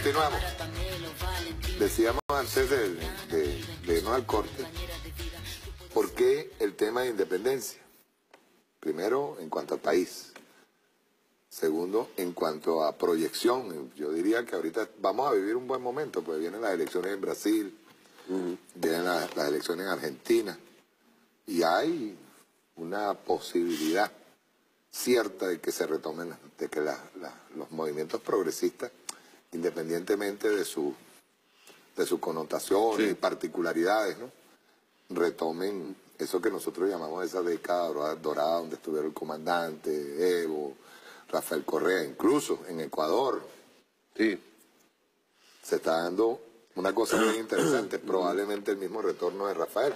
Continuamos. Decíamos antes de irnos al corte, ¿por qué el tema de independencia? Primero, en cuanto al país. Segundo, en cuanto a proyección. Yo diría que ahorita vamos a vivir un buen momento, pues vienen las elecciones en Brasil, vienen las elecciones en Argentina, y hay una posibilidad cierta de que se retomen, de que los movimientos progresistas, independientemente de sus connotaciones y particularidades, ¿no?, retomen eso que nosotros llamamos esa década dorada, donde estuvieron el comandante, Evo, Rafael Correa, incluso en Ecuador. Sí. Se está dando una cosa muy interesante, probablemente el mismo retorno de Rafael.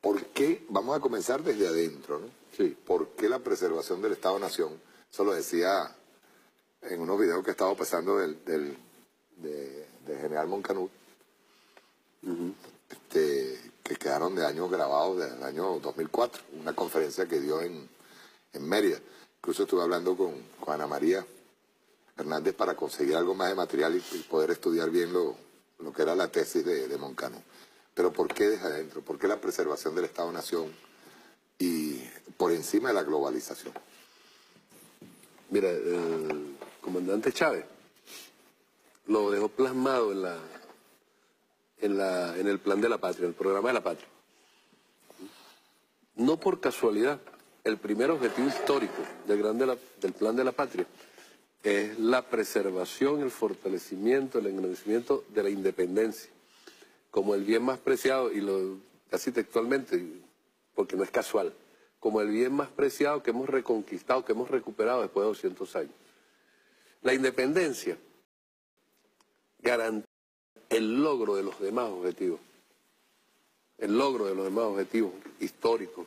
¿Por qué? Vamos a comenzar desde adentro, ¿no? Sí. ¿Por qué la preservación del Estado-Nación? Eso lo decía en unos videos que estaba pasando de General Moncanut, que quedaron de años grabados del año 2004, una conferencia que dio en Mérida. Incluso estuve hablando con Ana María Hernández para conseguir algo más de material y poder estudiar bien lo que era la tesis de Moncanut. Pero ¿por qué desde adentro? ¿Por qué la preservación del Estado-Nación y por encima de la globalización? Mira, el comandante Chávez lo dejó plasmado en el plan de la patria, el programa de la patria. No por casualidad, el primer objetivo histórico del plan de la patria es la preservación, el fortalecimiento, el engrandecimiento de la independencia como el bien más preciado, y casi textualmente, porque no es casual, como el bien más preciado que hemos reconquistado, que hemos recuperado después de 200 años. La independencia garantiza el logro de los demás objetivos, históricos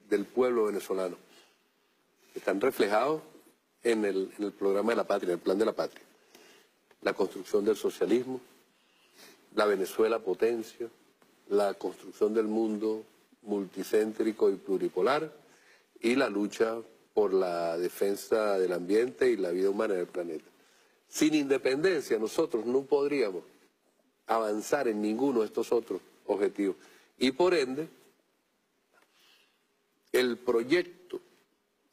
del pueblo venezolano, que están reflejados en el programa de la patria, en el plan de la patria. La construcción del socialismo, la Venezuela potencia, la construcción del mundo multicéntrico y pluripolar, y la lucha por la defensa del ambiente y la vida humana en el planeta. Sin independencia nosotros no podríamos avanzar en ninguno de estos otros objetivos. Y por ende, el proyecto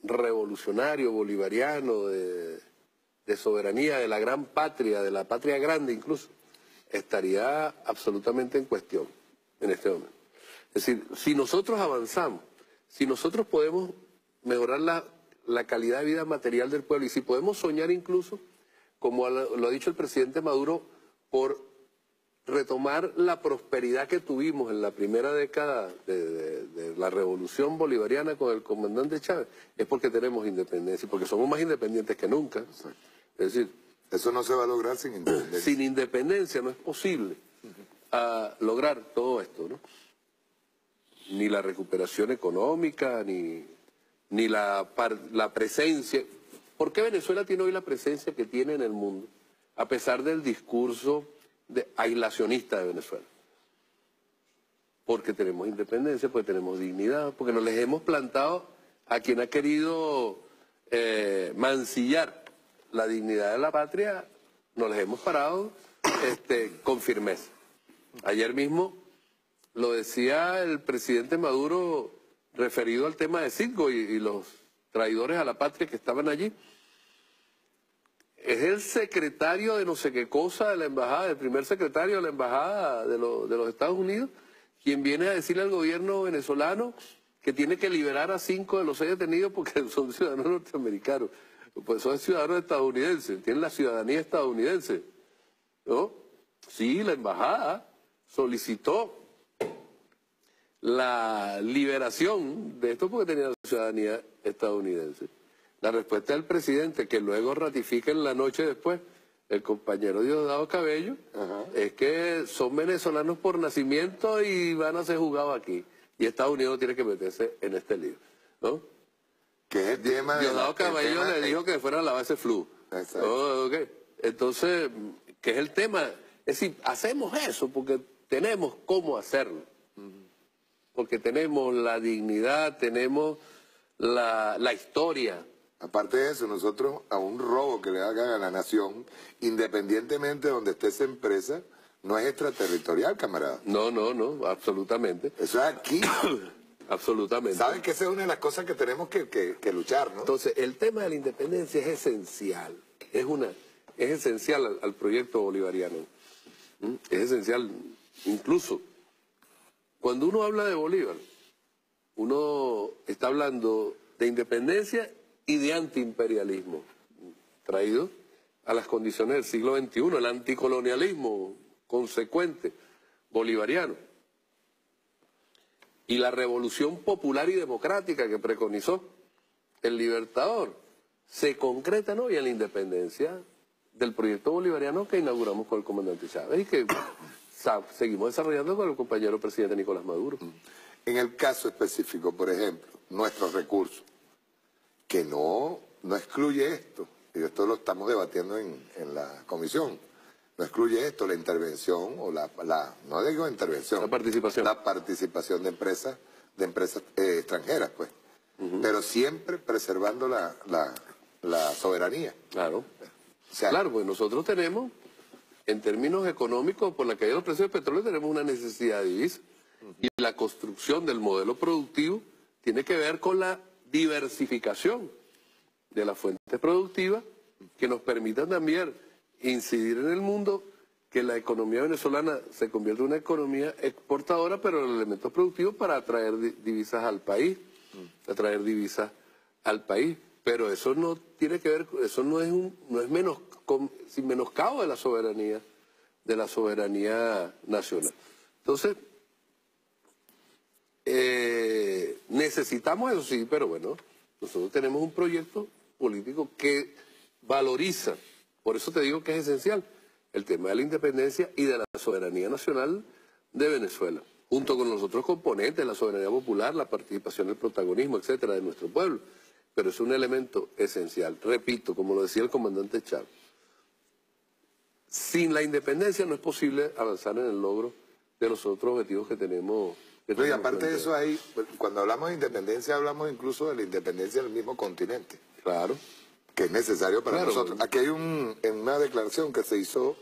revolucionario, bolivariano, de soberanía de la gran patria, de la patria grande incluso, estaría absolutamente en cuestión en este momento. Es decir, si nosotros avanzamos, si nosotros podemos mejorar la calidad de vida material del pueblo, y si podemos soñar incluso, como lo ha dicho el presidente Maduro, por retomar la prosperidad que tuvimos en la primera década de la revolución bolivariana con el comandante Chávez, es porque tenemos independencia, porque somos más independientes que nunca. Exacto. Es decir, eso no se va a lograr sin independencia. Sin independencia no es posible lograr todo esto, ¿no? Ni la recuperación económica, ni la presencia. ¿Por qué Venezuela tiene hoy la presencia que tiene en el mundo, a pesar del discurso aislacionista de Venezuela? Porque tenemos independencia, porque tenemos dignidad, porque nos les hemos plantado a quien ha querido mancillar la dignidad de la patria, nos les hemos parado con firmeza. Ayer mismo lo decía el presidente Maduro referido al tema de Citgo y los traidores a la patria que estaban allí. Es el secretario de no sé qué cosa de la embajada, el primer secretario de la embajada de los Estados Unidos, quien viene a decirle al gobierno venezolano que tiene que liberar a 5 de los 6 detenidos porque son ciudadanos norteamericanos. Pues son ciudadanos estadounidenses, tienen la ciudadanía estadounidense, ¿no? Sí, la embajada solicitó la liberación de esto porque tenían la ciudadanía estadounidense. La respuesta del presidente, que luego ratifica en la noche después el compañero Diosdado Cabello, es que son venezolanos por nacimiento y van a ser juzgados aquí. Y Estados Unidos tiene que meterse en este lío, ¿no? Que es el tema de Diosdado Cabello le dijo que fuera a la base flu. Exacto. Okay. Entonces, ¿qué es el tema? Es decir, hacemos eso porque tenemos cómo hacerlo. Porque tenemos la dignidad, tenemos la historia, Aparte de eso, nosotros a un robo que le hagan a la nación, independientemente de donde esté esa empresa, no es extraterritorial, camarada. No, absolutamente. Eso es aquí. Absolutamente. ¿Sabes que esa es una de las cosas que tenemos que luchar, ¿no? Entonces, el tema de la independencia es esencial. Es esencial al proyecto bolivariano. Es esencial. Incluso, cuando uno habla de Bolívar, uno está hablando de independencia y de antiimperialismo, traído a las condiciones del siglo XXI, el anticolonialismo consecuente bolivariano. Y la revolución popular y democrática que preconizó el Libertador se concreta hoy en la independencia del proyecto bolivariano que inauguramos con el comandante Chávez y que seguimos desarrollando con el compañero presidente Nicolás Maduro. En el caso específico, por ejemplo, nuestros recursos, que no excluye esto, y esto lo estamos debatiendo en la comisión, no excluye esto, la intervención, o no digo intervención, la participación de empresas extranjeras, pues, pero siempre preservando la soberanía. Claro. O sea, claro, pues nosotros tenemos, en términos económicos, por la caída de los precios del petróleo, tenemos una necesidad de divisa. Y la construcción del modelo productivo tiene que ver con la diversificación de las fuentes productivas que nos permitan también incidir en el mundo, que la economía venezolana se convierta en una economía exportadora, pero en elementos productivos para atraer divisas al país, Pero eso no tiene que ver, eso no es sin menoscabo de la soberanía nacional. Entonces, necesitamos eso sí, pero bueno, nosotros tenemos un proyecto político que valoriza, por eso te digo que es esencial, el tema de la independencia y de la soberanía nacional de Venezuela, junto con los otros componentes, la soberanía popular, la participación, el protagonismo, etcétera, de nuestro pueblo. Pero es un elemento esencial. Repito, como lo decía el comandante Chávez, sin la independencia no es posible avanzar en el logro de los otros objetivos que tenemos. Y aparte de eso, cuando hablamos de independencia, hablamos incluso de la independencia del mismo continente. Claro. Que es necesario para nosotros. Aquí hay una declaración que se hizo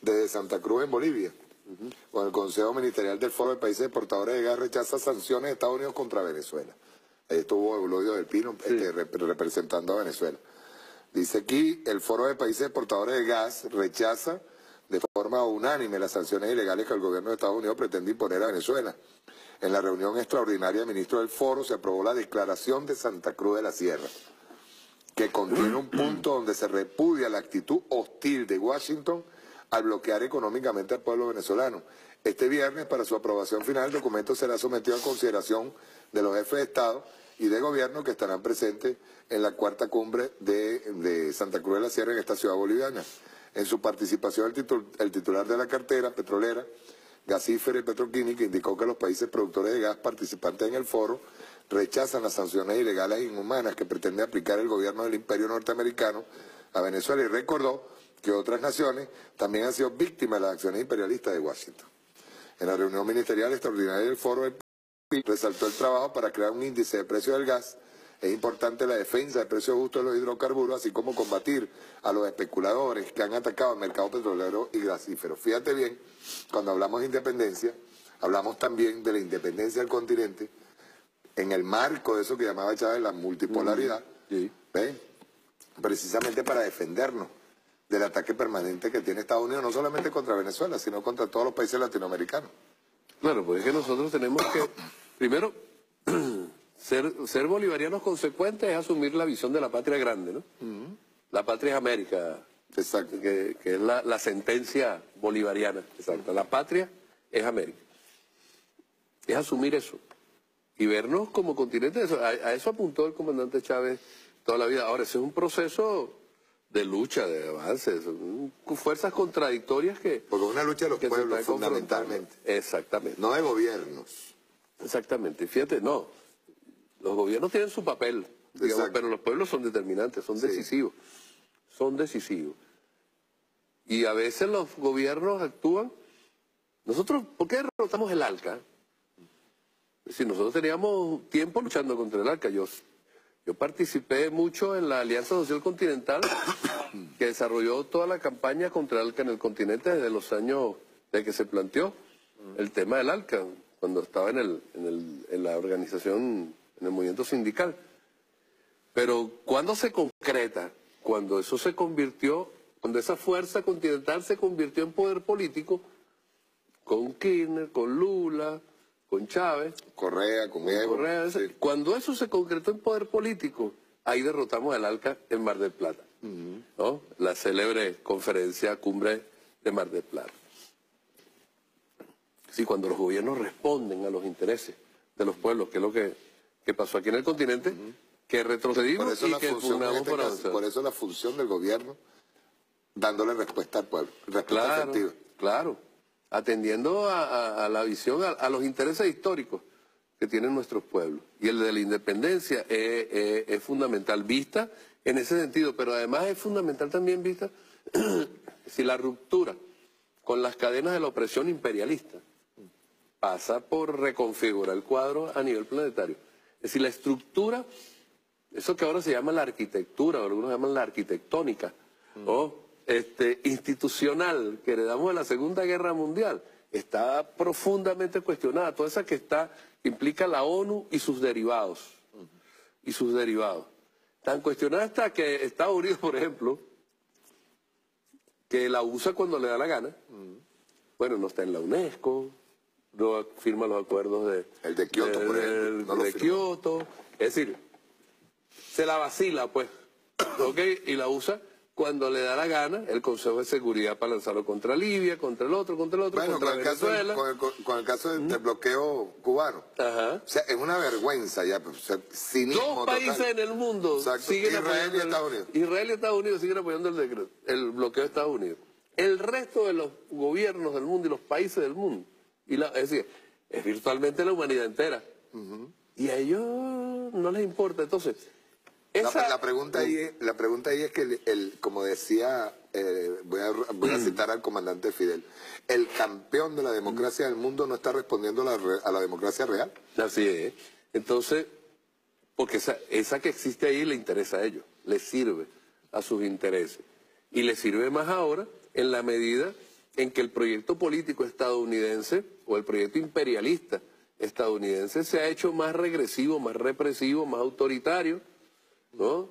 desde Santa Cruz en Bolivia, con el Consejo Ministerial del Foro de Países Exportadores de Gas rechaza sanciones de Estados Unidos contra Venezuela. Ahí estuvo Eulogio del Pino representando a Venezuela. Dice aquí, el Foro de Países Exportadores de Gas rechaza de forma unánime las sanciones ilegales que el gobierno de Estados Unidos pretende imponer a Venezuela. En la reunión extraordinaria de ministros del foro se aprobó la declaración de Santa Cruz de la Sierra, que contiene un punto donde se repudia la actitud hostil de Washington al bloquear económicamente al pueblo venezolano. Este viernes, para su aprobación final, el documento será sometido a consideración de los jefes de Estado y de Gobierno que estarán presentes en la cuarta cumbre de Santa Cruz de la Sierra en esta ciudad boliviana. En su participación, el titular de la cartera petrolera, gasífera y petroquímica, indicó que los países productores de gas participantes en el foro rechazan las sanciones ilegales e inhumanas que pretende aplicar el gobierno del imperio norteamericano a Venezuela y recordó que otras naciones también han sido víctimas de las acciones imperialistas de Washington. En la reunión ministerial extraordinaria del foro, el resaltó el trabajo para crear un índice de precios del gas. Es importante la defensa del precio justo de los hidrocarburos, así como combatir a los especuladores que han atacado el mercado petrolero y gasífero. Fíjate bien, cuando hablamos de independencia, hablamos también de la independencia del continente, en el marco de eso que llamaba Chávez la multipolaridad, ¿ven? Precisamente para defendernos del ataque permanente que tiene Estados Unidos, no solamente contra Venezuela, sino contra todos los países latinoamericanos. Claro, pues es que nosotros tenemos que, primero, ser bolivarianos consecuentes es asumir la visión de la patria grande, ¿no? La patria es América. Exacto. Que es la sentencia bolivariana. Exacto. La patria es América. Es asumir eso. Y vernos como continente. A eso apuntó el comandante Chávez toda la vida. Ahora, ese es un proceso de lucha, de avance. Son fuerzas contradictorias que... Porque es una lucha de los pueblos, fundamentalmente. Exactamente. No de gobiernos. Exactamente. Fíjate, no. Los gobiernos tienen su papel, digamos, pero los pueblos son determinantes, son decisivos. Son decisivos. Y a veces los gobiernos actúan... Nosotros, ¿por qué derrotamos el ALCA? Es decir, nosotros teníamos tiempo luchando contra el ALCA. Yo Yo participé mucho en la Alianza Social Continental que desarrolló toda la campaña contra el ALCA en el continente desde los años de que se planteó el tema del ALCA, cuando estaba en la organización, en el movimiento sindical. Pero ¿cuándo se concreta? Cuando eso se convirtió, cuando esa fuerza continental se convirtió en poder político, con Kirchner, con Lula, con Chávez. Correa, con Evo. Correa, sí. Cuando eso se concretó en poder político, ahí derrotamos al ALCA en Mar del Plata, ¿no? La célebre conferencia cumbre de Mar del Plata. Sí, cuando los gobiernos responden a los intereses de los pueblos, que es lo que pasó aquí en el continente, que retrocedimos y que pugnamos por avanzar. Por eso la función del gobierno, dándole respuesta al pueblo, respuesta efectiva. Claro, atendiendo a la visión, a los intereses históricos que tienen nuestros pueblos. Y el de la independencia es fundamental, vista en ese sentido, pero además es fundamental también vista si la ruptura con las cadenas de la opresión imperialista pasa por reconfigurar el cuadro a nivel planetario. Es decir, la estructura, eso que ahora se llama la arquitectura, o algunos llaman la arquitectónica, o institucional, que heredamos de la Segunda Guerra Mundial, está profundamente cuestionada. Toda esa que implica la ONU y sus derivados. Y sus derivados. Tan cuestionada está que Estados Unidos, por ejemplo, que la usa cuando le da la gana, bueno, no está en la UNESCO, no firma los acuerdos el de Kioto, por ejemplo. No de Kioto. Es decir, se la vacila, pues, ¿ok? Y la usa cuando le da la gana el Consejo de Seguridad para lanzarlo contra Libia, contra el otro, bueno, contra Venezuela. Con el caso del bloqueo cubano. Ajá. O sea, es una vergüenza ya. O sea, cinismo Dos países total. en el mundo siguen Israel y Estados Unidos. Israel y Estados Unidos siguen apoyando el bloqueo de Estados Unidos. El resto de los gobiernos del mundo y los países del mundo, es decir, es virtualmente la humanidad entera. Y a ellos no les importa. Entonces, la pregunta ahí es que, como decía, voy a citar al comandante Fidel, el campeón de la democracia del mundo no está respondiendo a la democracia real. Así es. Entonces, porque esa que existe ahí le interesa a ellos, les sirve a sus intereses. Y les sirve más ahora en la medida en que el proyecto político estadounidense o el proyecto imperialista estadounidense se ha hecho más regresivo, más represivo, más autoritario, ¿no?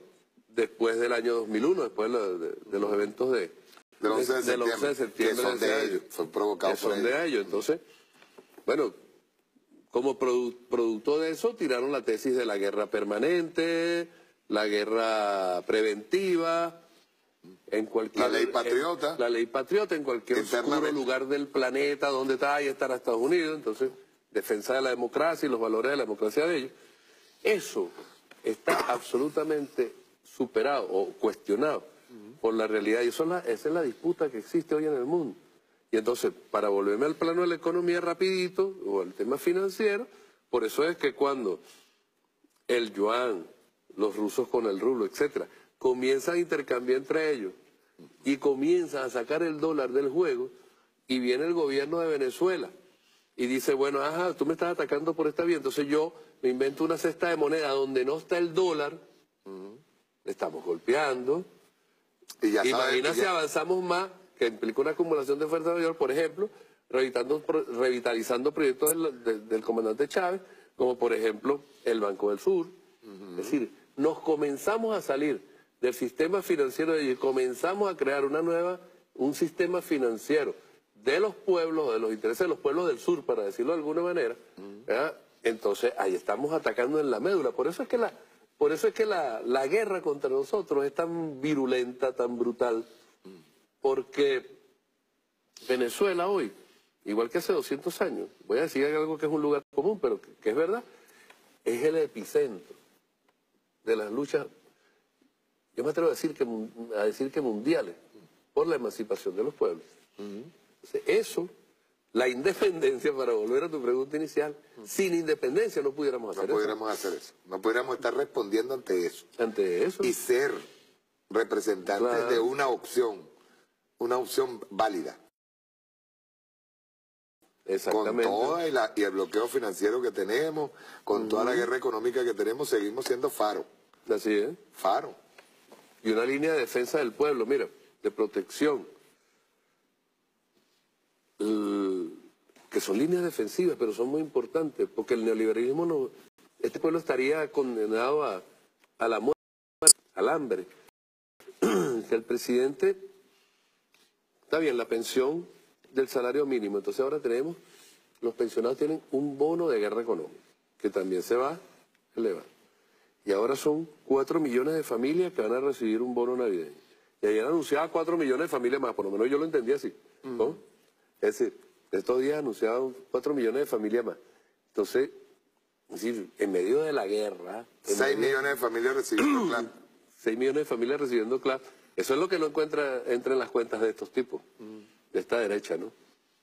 Después del año 2001, después de los eventos del 11 de septiembre, que son de ellos, son provocados por ellos. Entonces, bueno, como producto de eso tiraron la tesis de la guerra permanente, la guerra preventiva, en cualquier, la ley patriota. La ley patriota en cualquier oscuro lugar del planeta donde está, ahí estará Estados Unidos. Entonces, defensa de la democracia y los valores de la democracia de ellos. Eso está absolutamente superado o cuestionado por la realidad. Y esa es la disputa que existe hoy en el mundo. Y entonces, para volverme al plano de la economía rapidito, o al tema financiero, por eso es que cuando el yuan, los rusos con el rublo, etcétera, comienzan a intercambiar entre ellos y comienzan a sacar el dólar del juego, y viene el gobierno de Venezuela y dice, bueno, tú me estás atacando por esta vía, entonces yo me invento una cesta de moneda donde no está el dólar, le estamos golpeando. Imagina si avanzamos más, que implica una acumulación de fuerza mayor, por ejemplo, revitalizando proyectos del comandante Chávez, como por ejemplo el Banco del Sur. Es decir, nos comenzamos a salir del sistema financiero y comenzamos a crear un sistema financiero de los pueblos, de los intereses de los pueblos del sur, para decirlo de alguna manera. Entonces ahí estamos atacando en la médula. Por eso es que la guerra contra nosotros es tan virulenta, tan brutal, porque Venezuela hoy, igual que hace 200 años, voy a decir algo que es un lugar común, pero que es verdad, es el epicentro de las luchas, yo me atrevo a decir que mundiales, por la emancipación de los pueblos. Entonces, eso, la independencia, para volver a tu pregunta inicial, sin independencia no pudiéramos hacer eso. No pudiéramos hacer eso. No pudiéramos estar respondiendo ante eso. Ante eso. Y ser representantes de una opción válida. Exactamente. Con toda y el bloqueo financiero que tenemos, con toda la guerra económica que tenemos, seguimos siendo faro. Así es. Faro. Y una línea de defensa del pueblo, mira, de protección. Que son líneas defensivas, pero son muy importantes, porque el neoliberalismo no... Este pueblo estaría condenado a la muerte, al hambre. Que el presidente... Está bien, la pensión del salario mínimo. Entonces ahora tenemos... Los pensionados tienen un bono de guerra económica, que también se va a elevar. Y ahora son 4 millones de familias que van a recibir un bono navideño. Y ayer anunciaba 4 millones de familias más, por lo menos yo lo entendí así, ¿no? Es decir, estos días anunciaban 4 millones de familias más. Entonces, es decir, en medio de la guerra... 6 millones de familias recibiendo CLAP. 6 millones de familias recibiendo CLAP. Eso es lo que no entra en las cuentas de estos tipos, de esta derecha, ¿no?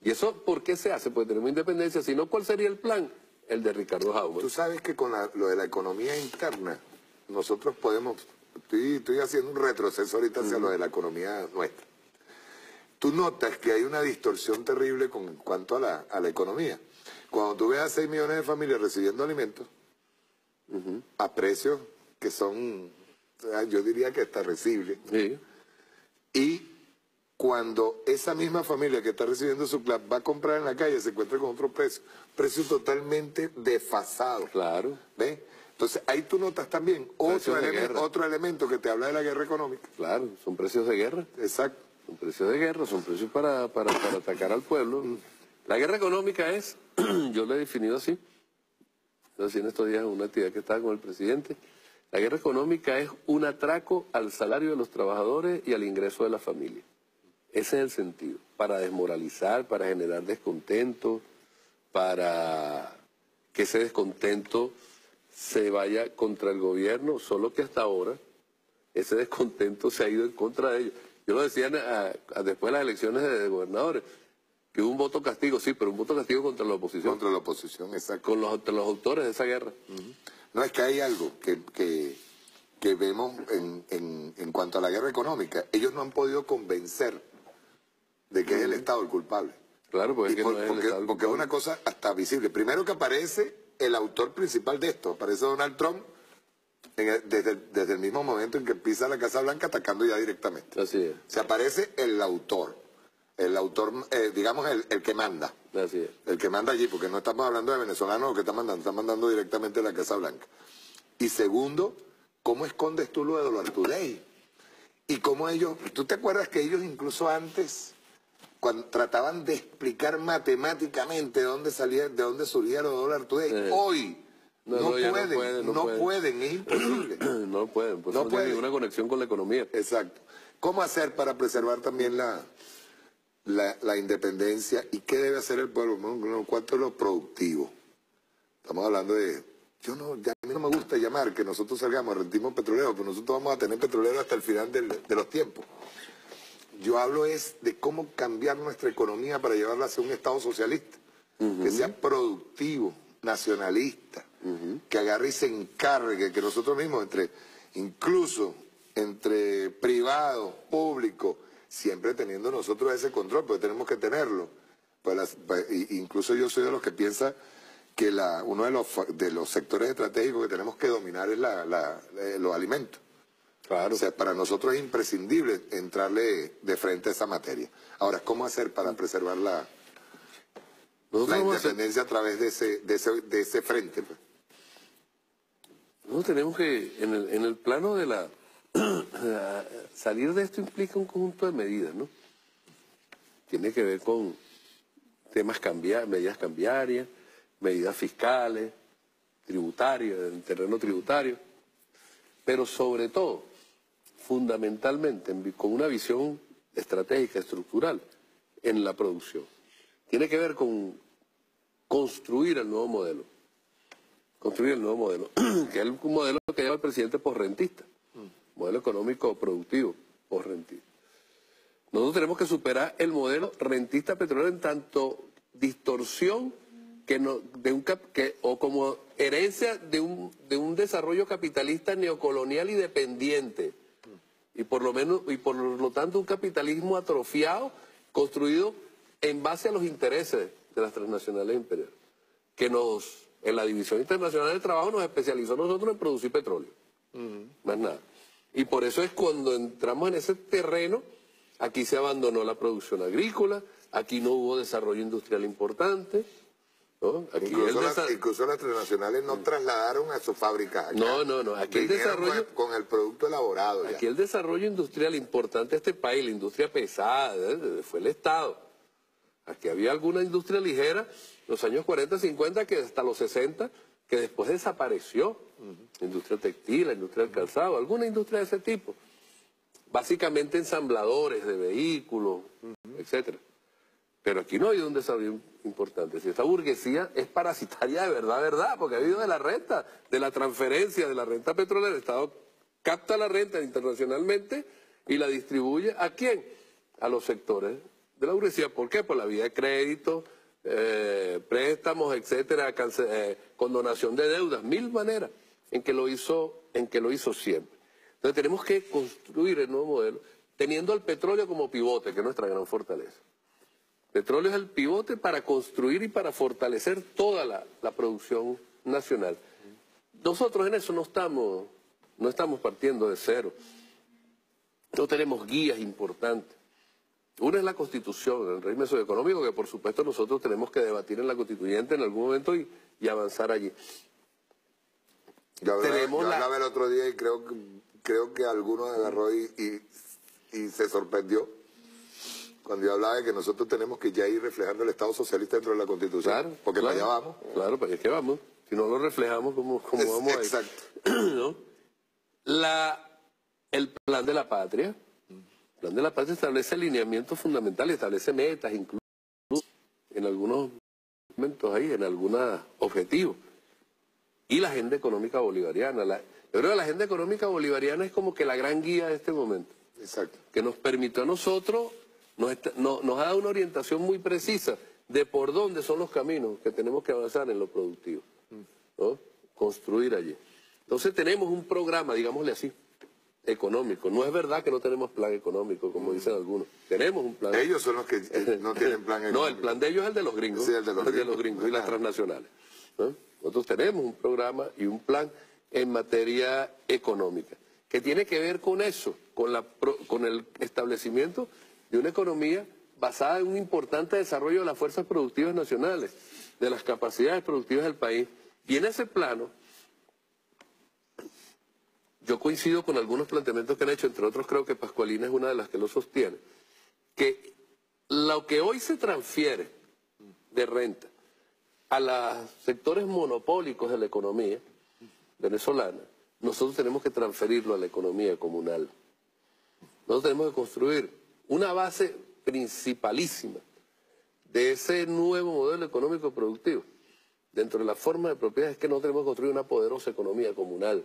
¿Y eso por qué se hace? Porque tenemos independencia. Si no, ¿cuál sería el plan? El de Ricardo Jaume. Tú sabes que con lo de la economía interna, nosotros podemos... Estoy haciendo un retroceso ahorita hacia lo de la economía nuestra. Tú notas que hay una distorsión terrible con cuanto a la economía. Cuando tú ves a 6 millones de familias recibiendo alimentos, a precios que son, yo diría que hasta recibles, Sí. y cuando esa misma familia que está recibiendo su CLAP va a comprar en la calle, se encuentra con otro precio totalmente desfasado. Claro. ¿Ves? Entonces ahí tú notas también otro elemento que te habla de la guerra económica. Claro, son precios de guerra. Exacto. Son precios de guerra, son precios para atacar al pueblo. La guerra económica es, yo lo he definido así, así en estos días en una actividad que estaba con el presidente, la guerra económica es un atraco al salario de los trabajadores y al ingreso de la familia. Ese es el sentido, para desmoralizar, para generar descontento, para que ese descontento se vaya contra el gobierno, solo que hasta ahora ese descontento se ha ido en contra de ellos. Yo lo decía después de las elecciones de gobernadores, que hubo un voto castigo, sí, pero un voto castigo contra la oposición. Contra la oposición, exacto. Contra los autores de esa guerra. No, es que hay algo que vemos en cuanto a la guerra económica. Ellos no han podido convencer de que es el Estado el culpable. Claro, pues es que no es el porque Estado el es culpable. una cosa hasta visible. Primero que aparece el autor principal de esto, aparece Donald Trump desde el mismo momento en que pisa la Casa Blanca atacando ya directamente. Así es. Se aparece el autor, digamos el que manda. Así es. El que manda allí, porque no estamos hablando de venezolanos, lo que está mandando directamente a la Casa Blanca. Y segundo, ¿cómo escondes tú lo de Dólar Today? Y cómo ellos, ¿tú te acuerdas que ellos incluso antes, cuando trataban de explicar matemáticamente de dónde surgía lo de Dólar Today, hoy no pueden, es imposible. No pueden, pues no tienen pueden. ninguna conexión con la economía. Exacto. ¿Cómo hacer para preservar también la independencia? ¿Y qué debe hacer el pueblo? Bueno, ¿cuánto es lo productivo? Estamos hablando de... a mí no me gusta llamar que nosotros salgamos, rentimos petroleros, pero nosotros vamos a tener petroleros hasta el final de los tiempos. Yo hablo es de cómo cambiar nuestra economía para llevarla hacia un Estado socialista, que sea productivo, nacionalista, que agarre y se encargue, que nosotros mismos, incluso entre privados, públicos, siempre teniendo nosotros ese control, porque tenemos que tenerlo. Incluso yo soy de los que piensa que uno de los sectores estratégicos que tenemos que dominar es los alimentos. Claro. O sea, para nosotros es imprescindible entrarle de frente a esa materia. Ahora, ¿cómo hacer para preservar la independencia a través de ese frente? Pues? Nosotros tenemos que, en el plano de salir de esto implica un conjunto de medidas, ¿no? Tiene que ver con temas medidas cambiarias, medidas fiscales, tributarias, en terreno tributario, pero sobre todo, fundamentalmente, con una visión estratégica, estructural, en la producción. Tiene que ver con construir el nuevo modelo. Construir el nuevo modelo, que es un modelo que llama el presidente posrentista, modelo económico productivo posrentista. Nosotros tenemos que superar el modelo rentista petrolero en tanto distorsión o como herencia de un desarrollo capitalista neocolonial y dependiente. Y por lo tanto un capitalismo atrofiado, construido en base a los intereses de las transnacionales imperiales, que en la División Internacional del Trabajo nos especializó nosotros en producir petróleo. Más nada. Y por eso es cuando entramos en ese terreno, aquí se abandonó la producción agrícola, aquí no hubo desarrollo industrial importante, ¿no? Aquí incluso las transnacionales no trasladaron a sus fábricas acá. No. Aquí el desarrollo con el producto elaborado. Aquí ya. El desarrollo industrial importante de este país, la industria pesada, fue el Estado. Aquí había alguna industria ligera, en los años 40, 50, que hasta los 60, que después desapareció. Industria textil, la industria del calzado, alguna industria de ese tipo. Básicamente ensambladores de vehículos, etcétera. Pero aquí no ha habido un desarrollo importante. Si esta burguesía es parasitaria de verdad, porque ha habido de la renta, de la transferencia de la renta petrolera. El Estado capta la renta internacionalmente y la distribuye ¿a quién? A los sectores de la burguesía. ¿Por qué? Por la vía de crédito, préstamos, etcétera, condonación de deudas, mil maneras en que lo hizo siempre. Entonces tenemos que construir el nuevo modelo teniendo al petróleo como pivote, que es nuestra gran fortaleza. El petróleo es el pivote para construir y para fortalecer toda la producción nacional. Nosotros en eso no estamos partiendo de cero. No tenemos guías importantes. Una es la Constitución, el régimen socioeconómico, que por supuesto nosotros tenemos que debatir en la Constituyente en algún momento y avanzar allí. Yo hablaba el otro día y creo que alguno agarró y se sorprendió cuando yo hablaba de que nosotros tenemos que ya ir reflejando el Estado socialista dentro de la Constitución. Claro, porque para allá vamos. Claro, para allá es que vamos. Si no lo reflejamos, ¿cómo vamos a ir? Exacto. ¿No? El plan de la patria. El plan de la patria establece alineamientos fundamentales, establece metas, incluso en algunos momentos ahí, en algunos objetivos. Y la agenda económica bolivariana. Yo creo que la agenda económica bolivariana es como que la gran guía de este momento. Exacto. Que nos permitió a nosotros, nos ha dado una orientación muy precisa de por dónde son los caminos que tenemos que avanzar en lo productivo, ¿no? Construir allí. Entonces tenemos un programa, digámosle así, económico. No es verdad que no tenemos plan económico, como dicen algunos. Tenemos un plan. Ellos son los que no tienen plan económico. No, el plan de ellos es el de los gringos. Sí, el de los gringos y las transnacionales, ¿no? Nosotros tenemos un programa y un plan en materia económica, que tiene que ver con eso, con el establecimiento de una economía basada en un importante desarrollo de las fuerzas productivas nacionales, de las capacidades productivas del país. Y en ese plano, yo coincido con algunos planteamientos que han hecho, entre otros creo que Pascualina es una de las que lo sostiene, que lo que hoy se transfiere de renta a los sectores monopólicos de la economía venezolana, nosotros tenemos que transferirlo a la economía comunal. Nosotros tenemos que construir una base principalísima de ese nuevo modelo económico productivo. Dentro de la forma de propiedad es que nosotros tenemos que construir una poderosa economía comunal,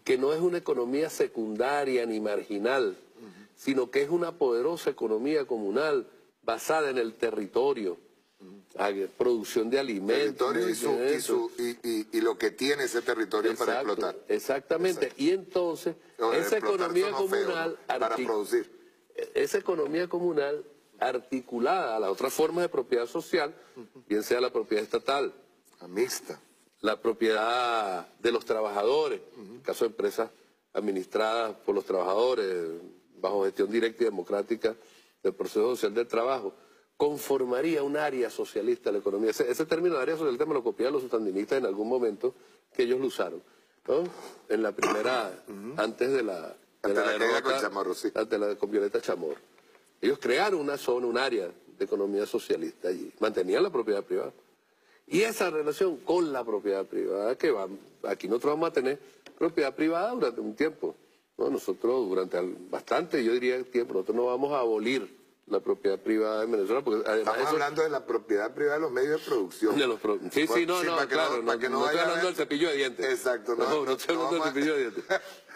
que no es una economía secundaria ni marginal, sino que es una poderosa economía comunal basada en el territorio, producción de alimentos. Y lo que tiene ese territorio. Exacto, para explotar. Exactamente. Exacto. Y entonces, esa economía comunal para producir. Esa economía comunal articulada a las otras formas de propiedad social, bien sea la propiedad estatal, la mixta, la propiedad de los trabajadores, en caso de empresas administradas por los trabajadores, bajo gestión directa y democrática del proceso social del trabajo, conformaría un área socialista de la economía. Ese término de área socialista me lo copiaron los sandinistas en algún momento, que ellos lo usaron, ¿no? En la primera, antes de la derrota con Chamorro, sí. Con Violeta Chamorro. Ellos crearon una zona, un área de economía socialista allí, mantenían la propiedad privada. Y esa relación con la propiedad privada, aquí nosotros vamos a tener propiedad privada durante un tiempo, ¿no? Nosotros durante bastante, yo diría, tiempo, nosotros no vamos a abolir la propiedad privada en Venezuela, porque además estamos hablando de la propiedad privada de los medios de producción. Sí, claro, no estoy hablando del cepillo de dientes. Exacto. No estoy hablando del cepillo de dientes.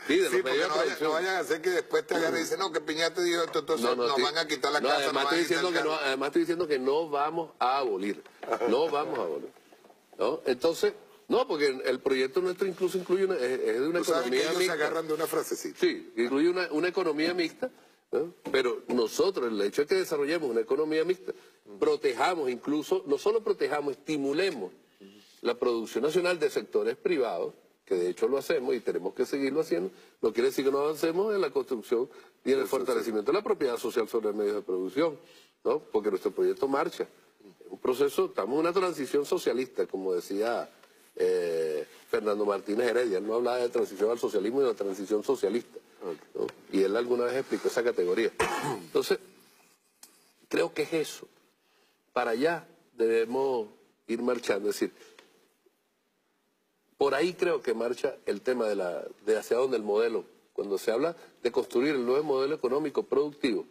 Sí, de los medios de producción. No vayan a hacer que después te agarren y dicen, no, que Piñate dijo esto, entonces nos van a quitar la casa. Además estoy diciendo que no vamos a abolir. No vamos a abolir. ¿No? Entonces, no, porque el proyecto nuestro incluso incluye es de una economía mixta. Se agarran de una frasecita. Sí, incluye una economía mixta, ¿no? Pero nosotros, el hecho de que desarrollemos una economía mixta, protejamos incluso, no solo protejamos, estimulemos la producción nacional de sectores privados, que de hecho lo hacemos y tenemos que seguirlo haciendo, no quiere decir que no avancemos en la construcción y en el fortalecimiento de la propiedad social sobre medios de producción, ¿no? Porque nuestro proyecto marcha. Es un proceso, estamos en una transición socialista, como decía Fernando Martínez Heredia. Él no hablaba de transición al socialismo, sino de transición socialista, ¿no? Y él alguna vez explicó esa categoría. Entonces, creo que es eso. Para allá debemos ir marchando. Es decir, por ahí creo que marcha el tema de hacia dónde el modelo, cuando se habla de construir el nuevo modelo económico productivo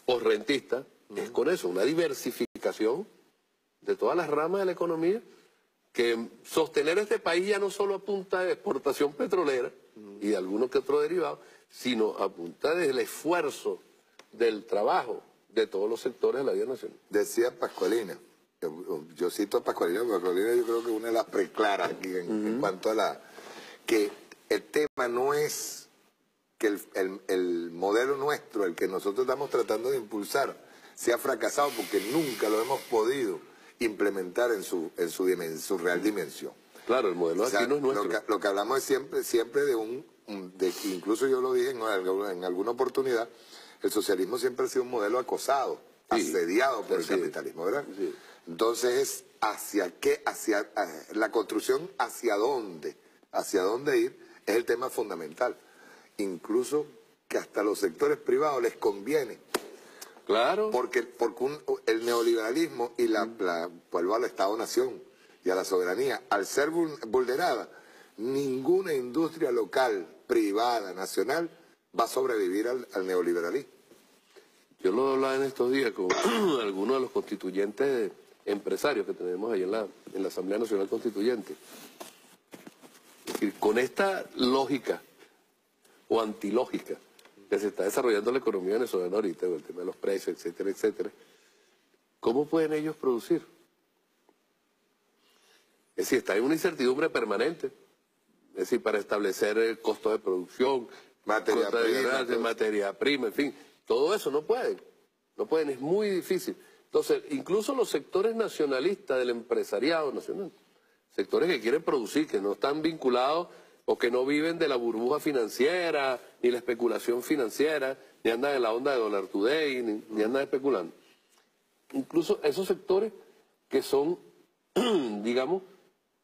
o rentista, es con eso, una diversificación de todas las ramas de la economía, que sostener este país ya no solo a punta de exportación petrolera y de algunos que otros derivados, sino a punta del esfuerzo, del trabajo de todos los sectores de la vida nacional. Decía Pascualina, yo cito a Pascualina, porque Pascualina yo creo que es una de las preclaras aquí en cuanto a que el tema no es que el modelo nuestro, el que nosotros estamos tratando de impulsar, sea fracasado porque nunca lo hemos podido implementar en su real dimensión. Claro, el modelo aquí no es nuestro. Lo que hablamos es siempre de incluso yo lo dije en alguna oportunidad, el socialismo siempre ha sido un modelo acosado, asediado por el capitalismo, ¿verdad? Sí. Entonces, ¿hacia la construcción, hacia dónde ir, es el tema fundamental. Incluso que hasta los sectores privados les conviene. Claro. Porque el neoliberalismo y vuelvo al Estado-Nación y a la soberanía, al ser vulnerada, ninguna industria local, privada, nacional, va a sobrevivir al neoliberalismo. Yo lo hablaba en estos días con algunos de los constituyentes empresarios que tenemos ahí en la Asamblea Nacional Constituyente. Es decir, con esta lógica o antilógica que se está desarrollando la economía venezolana ahorita, con el tema de los precios, etcétera, etcétera, ¿cómo pueden ellos producir? Es decir, está en una incertidumbre permanente. Es decir, para establecer el costo de producción, materia prima, en fin, todo eso no pueden, es muy difícil. Entonces, incluso los sectores nacionalistas del empresariado nacional, sectores que quieren producir, que no están vinculados o que no viven de la burbuja financiera, ni la especulación financiera, ni andan en la onda de Dollar Today, ni andan especulando. Incluso esos sectores que son, digamos,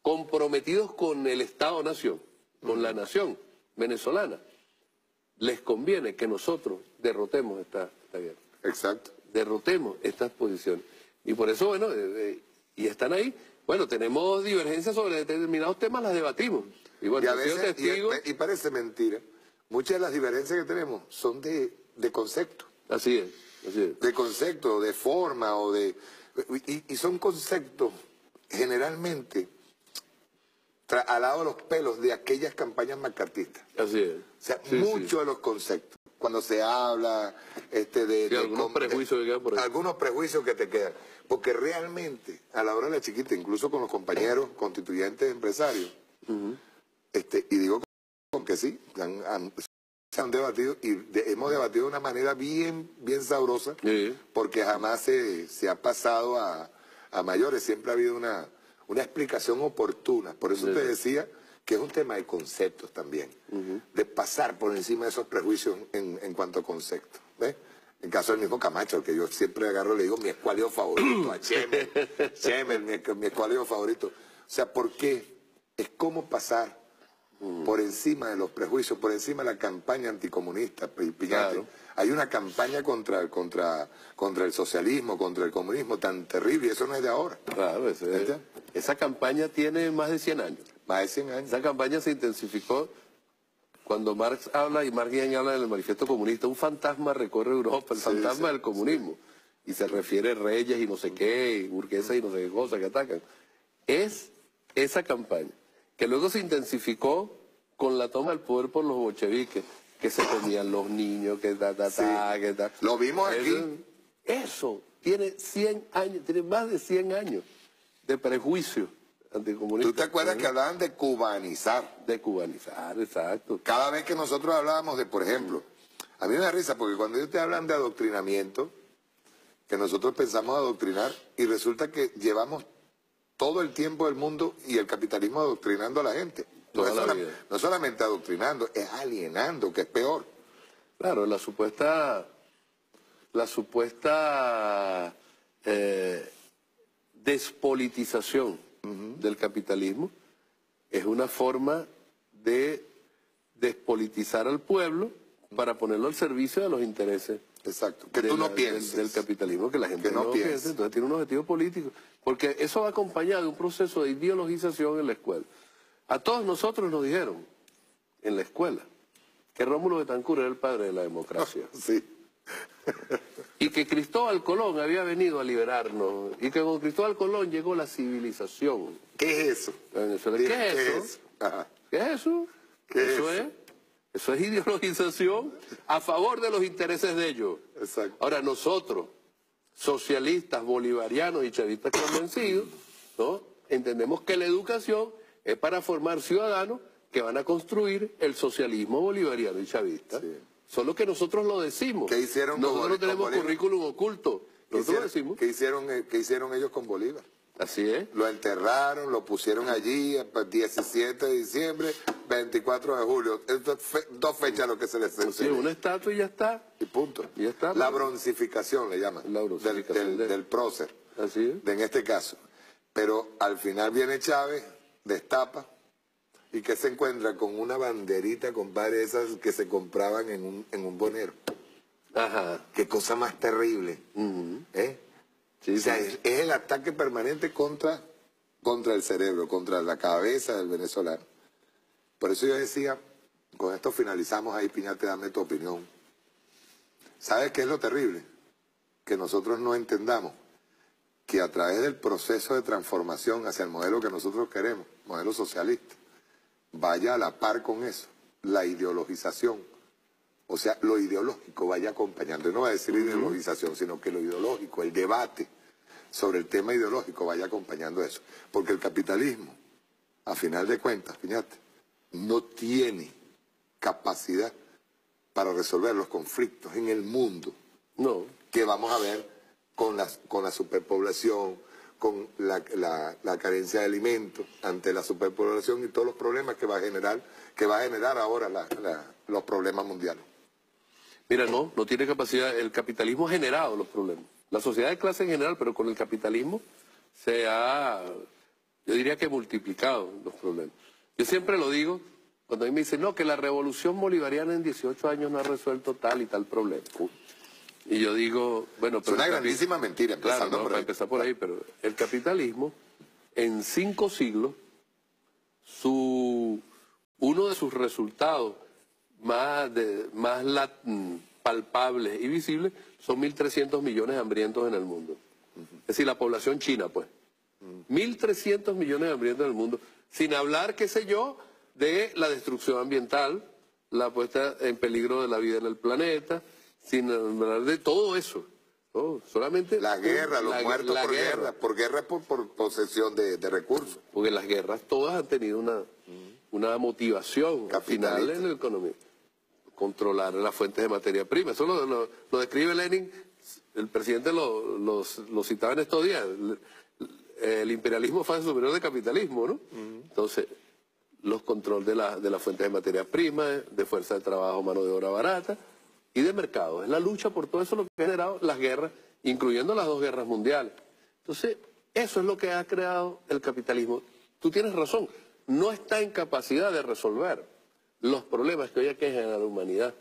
comprometidos con el Estado-Nación, con la nación venezolana, les conviene que nosotros derrotemos esta guerra. Exacto. Derrotemos estas posiciones. Y por eso, bueno, y están ahí. Bueno, tenemos divergencias sobre determinados temas, las debatimos. Y bueno, y a veces, y parece mentira, muchas de las diferencias que tenemos son de concepto. Así es, así es. De concepto, de forma, y son conceptos generalmente al lado de los pelos de aquellas campañas macartistas. Así es. O sea, muchos de los conceptos. Cuando se habla de algunos prejuicios que quedan por ahí. Algunos prejuicios que te quedan. Porque realmente, a la hora de la chiquita, incluso con los compañeros constituyentes empresarios, y digo que sí, se han debatido y hemos debatido de una manera bien sabrosa, porque jamás se ha pasado a mayores, siempre ha habido una explicación oportuna. Por eso te decía que es un tema de conceptos también, de pasar por encima de esos prejuicios en cuanto a conceptos. ¿Ves? En caso del mismo Camacho, que yo siempre agarro y le digo mi escuálido favorito, a Chemel, mi escuálido favorito. O sea, ¿por qué? Es como pasar por encima de los prejuicios, por encima de la campaña anticomunista. Piñate. Claro. Hay una campaña contra el socialismo, contra el comunismo tan terrible, y eso no es de ahora. Claro, esa campaña tiene más de 100 años. Más de 100 años. Esa campaña se intensificó cuando Marx habla y Marx habla del manifiesto comunista. Un fantasma recorre Europa, el fantasma del comunismo. Y se refiere a reyes y no sé qué, burguesas y no sé qué cosas que atacan. Es esa campaña, que luego se intensificó con la toma del poder por los bolcheviques, que se comían los niños, que que tal. Lo vimos aquí. Eso tiene 100 años, tiene más de 100 años de prejuicio anticomunista. ¿Tú te acuerdas que hablaban de cubanizar? De cubanizar, exacto. Cada vez que nosotros hablábamos de, por ejemplo, a mí me da risa porque cuando ellos te hablan de adoctrinamiento, que nosotros pensamos adoctrinar, y resulta que llevamos todo el tiempo del mundo y el capitalismo adoctrinando a la gente. No solamente adoctrinando, es alienando, que es peor. Claro, la supuesta despolitización del capitalismo es una forma de despolitizar al pueblo para ponerlo al servicio de los intereses. Exacto, que tú no pienses. Del capitalismo, que la gente no piense, entonces tiene un objetivo político. Porque eso va acompañado de un proceso de ideologización en la escuela. A todos nosotros nos dijeron, en la escuela, que Rómulo Betancourt era el padre de la democracia. Sí. Y que Cristóbal Colón había venido a liberarnos. Y que con Cristóbal Colón llegó la civilización. ¿Qué es eso? ¿Qué es eso? ¿Qué es eso? Eso es ideologización a favor de los intereses de ellos. Exacto. Ahora nosotros, socialistas, bolivarianos y chavistas convencidos, ¿no? Entendemos que la educación es para formar ciudadanos que van a construir el socialismo bolivariano y chavista. Sí. Solo que nosotros lo decimos. ¿Qué hicieron nosotros no tenemos currículum oculto. Nosotros lo decimos. ¿Qué hicieron ellos con Bolívar? Así es. Lo enterraron, lo pusieron allí el 17 de diciembre, 24 de julio. Estas dos fechas lo que se les enseña. Sí, una estatua y ya está. Y punto. Y ya está. La broncificación le llaman. La broncificación del prócer. Así es. En este caso. Pero al final viene Chávez, destapa, y que se encuentra con una banderita, compadre, esas que se compraban en un bonero. Ajá. Qué cosa más terrible. Sí, o sea, es el ataque permanente contra el cerebro, contra la cabeza del venezolano. Por eso yo decía, con esto finalizamos ahí, Piñate, dame tu opinión. ¿Sabes qué es lo terrible? Que nosotros no entendamos que a través del proceso de transformación hacia el modelo que nosotros queremos, modelo socialista, vaya a la par con eso, la ideologización. O sea, lo ideológico vaya acompañando. Y no va a decir ideologización, sino que lo ideológico, el debate sobre el tema ideológico vaya acompañando eso. Porque el capitalismo, a final de cuentas, fíjate, no tiene capacidad para resolver los conflictos en el mundo que vamos a ver con la superpoblación, con la carencia de alimentos, ante la superpoblación y todos los problemas que va a generar ahora los problemas mundiales. Mira, no tiene capacidad. El capitalismo ha generado los problemas. La sociedad de clase en general, pero con el capitalismo se ha, yo diría que multiplicado los problemas. Yo siempre lo digo, cuando a mí me dicen, no, que la revolución bolivariana en 18 años no ha resuelto tal y tal problema. Y yo digo, bueno, pero... Es una grandísima mentira, empezando por ahí. Para empezar por ahí, pero el capitalismo, en 5 siglos, uno de sus resultados más palpables y visibles son 1.300 millones de hambrientos en el mundo. Es decir, la población china, pues. 1.300 millones de hambrientos en el mundo. Sin hablar, qué sé yo, de la destrucción ambiental, la puesta en peligro de la vida en el planeta, sin hablar de todo eso. ¿No? Solamente... La guerra, los muertos por guerra, por posesión de recursos. Porque las guerras todas han tenido una motivación final en la economía. Controlar las fuentes de materia prima. Eso lo describe Lenin, el presidente lo citaba en estos días. El imperialismo fase superior del capitalismo, ¿no? Entonces, los controles de las fuentes de materia prima, de fuerza de trabajo, mano de obra barata y de mercado. Es la lucha por todo eso lo que ha generado las guerras, incluyendo las 2 guerras mundiales. Entonces, eso es lo que ha creado el capitalismo. Tú tienes razón, no está en capacidad de resolver los problemas que hoy aquejan a la humanidad.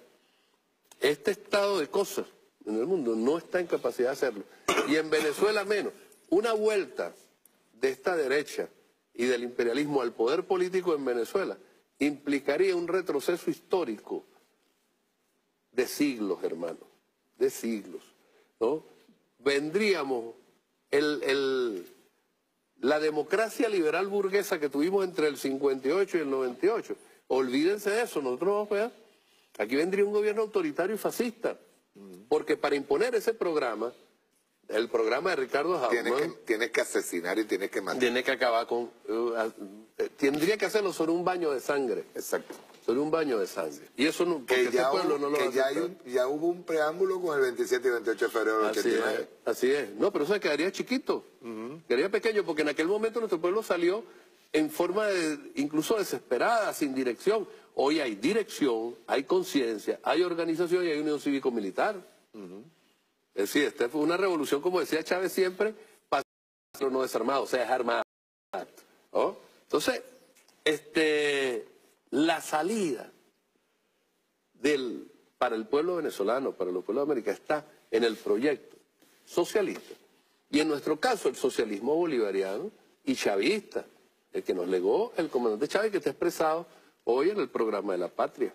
Este estado de cosas en el mundo no está en capacidad de hacerlo. Y en Venezuela menos. Una vuelta de esta derecha y del imperialismo al poder político en Venezuela implicaría un retroceso histórico de siglos, hermano, de siglos, ¿no? Vendríamos, la democracia liberal burguesa que tuvimos entre el 58 y el 98, olvídense de eso, nosotros vamos a ver, aquí vendría un gobierno autoritario y fascista, porque para imponer ese programa, el programa de Ricardo Hauptmann... Tienes que asesinar y tienes que matar. Tienes que acabar con... tendría que hacerlo sobre un baño de sangre. Exacto. Sería un baño de sangre. Y eso no, porque este pueblo no lo va a aceptar. Ya hubo un preámbulo con el 27 y 28 de febrero del 89. Así es. No, pero eso quedaría chiquito. Quedaría pequeño, porque en aquel momento nuestro pueblo salió en forma incluso desesperada, sin dirección. Hoy hay dirección, hay conciencia, hay organización y hay unión cívico-militar. Es decir, esta fue una revolución, como decía Chávez siempre, pero no desarmado, o sea, es armada. ¿Oh? Entonces, la salida para el pueblo venezolano, para los pueblos de América, está en el proyecto socialista. Y en nuestro caso, el socialismo bolivariano y chavista, el que nos legó el comandante Chávez, que está expresado hoy en el programa de la patria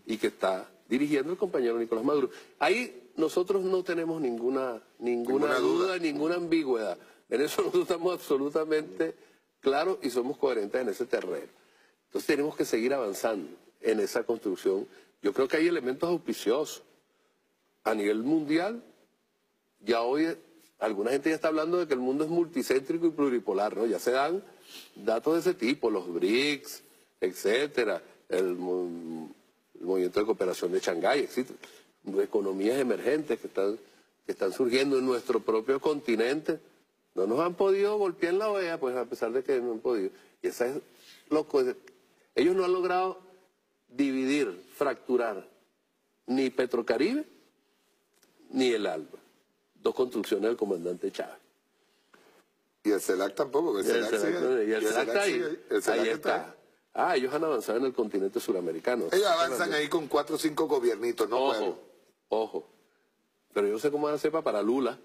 y que está dirigiendo el compañero Nicolás Maduro. Ahí nosotros no tenemos ninguna duda, ninguna ambigüedad. En eso nosotros estamos absolutamente claros y somos coherentes en ese terreno. Entonces tenemos que seguir avanzando en esa construcción. Yo creo que hay elementos auspiciosos. A nivel mundial, ya hoy alguna gente ya está hablando de que el mundo es multicéntrico y pluripolar, ¿no? Ya se dan datos de ese tipo, los BRICS, etcétera, el movimiento de cooperación de Shanghái, etcétera. Economías emergentes que están surgiendo en nuestro propio continente. No nos han podido golpear en la OEA, pues a pesar de que no han podido. Y esa es ellos no han logrado dividir, fracturar ni Petrocaribe ni el ALBA. Dos construcciones del comandante Chávez. Y el CELAC tampoco, el CELAC está ahí. Ahí está. Ellos han avanzado en el continente suramericano. Ellos avanzan ahí con 4 o 5 gobiernitos, no pueblos. Ojo. Pero yo no sé cómo van a hacer para Lula.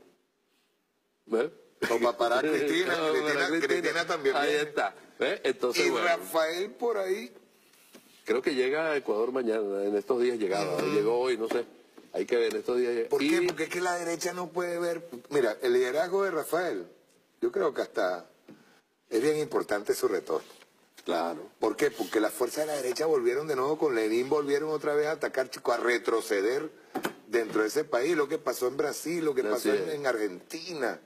¿Ves? O para Cristina, Cristina también. Ahí está. ¿Ves? Entonces, y Rafael por ahí. Creo que llega a Ecuador mañana, en estos días llegaba. Llegó hoy, no sé. Hay que ver, en estos días. ¿Por qué? Porque es que la derecha no puede ver. Mira, el liderazgo de Rafael, yo creo que hasta es bien importante su retorno. Claro. ¿Por qué? Porque las fuerzas de la derecha volvieron de nuevo con Lenin, volvieron otra vez a atacar, chicos, a retroceder dentro de ese país. Lo que pasó en Brasil, lo que pasó en Argentina.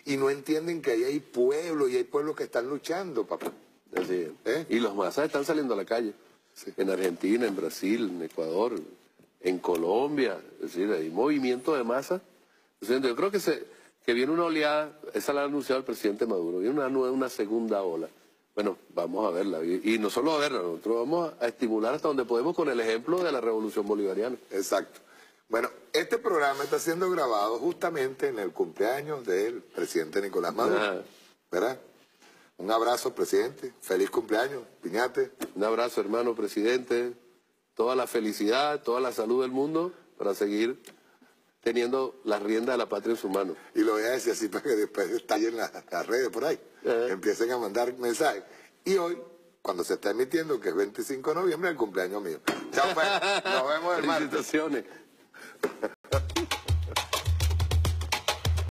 Y no entienden que ahí hay pueblos y hay pueblos que están luchando, papá. Así es. Y los masas están saliendo a la calle. Sí. En Argentina, en Brasil, en Ecuador, en Colombia. Es decir, hay movimiento de masas. Yo creo que viene una oleada, esa la ha anunciado el presidente Maduro, viene una segunda ola. Bueno, vamos a verla. Y no solo a verla, nosotros vamos a estimular hasta donde podemos con el ejemplo de la revolución bolivariana. Exacto. Bueno, este programa está siendo grabado justamente en el cumpleaños del presidente Nicolás Maduro. ¿Verdad? Un abrazo, presidente. Feliz cumpleaños, piñate. Un abrazo, hermano presidente. Toda la felicidad, toda la salud del mundo para seguir teniendo la rienda de la patria en sus manos. Y lo voy a decir así para que después estallen las redes por ahí. Empiecen a mandar mensajes. Y hoy, cuando se está emitiendo, que es 25 de noviembre, el cumpleaños mío. Chao, pues. Nos vemos el martes. Felicitaciones.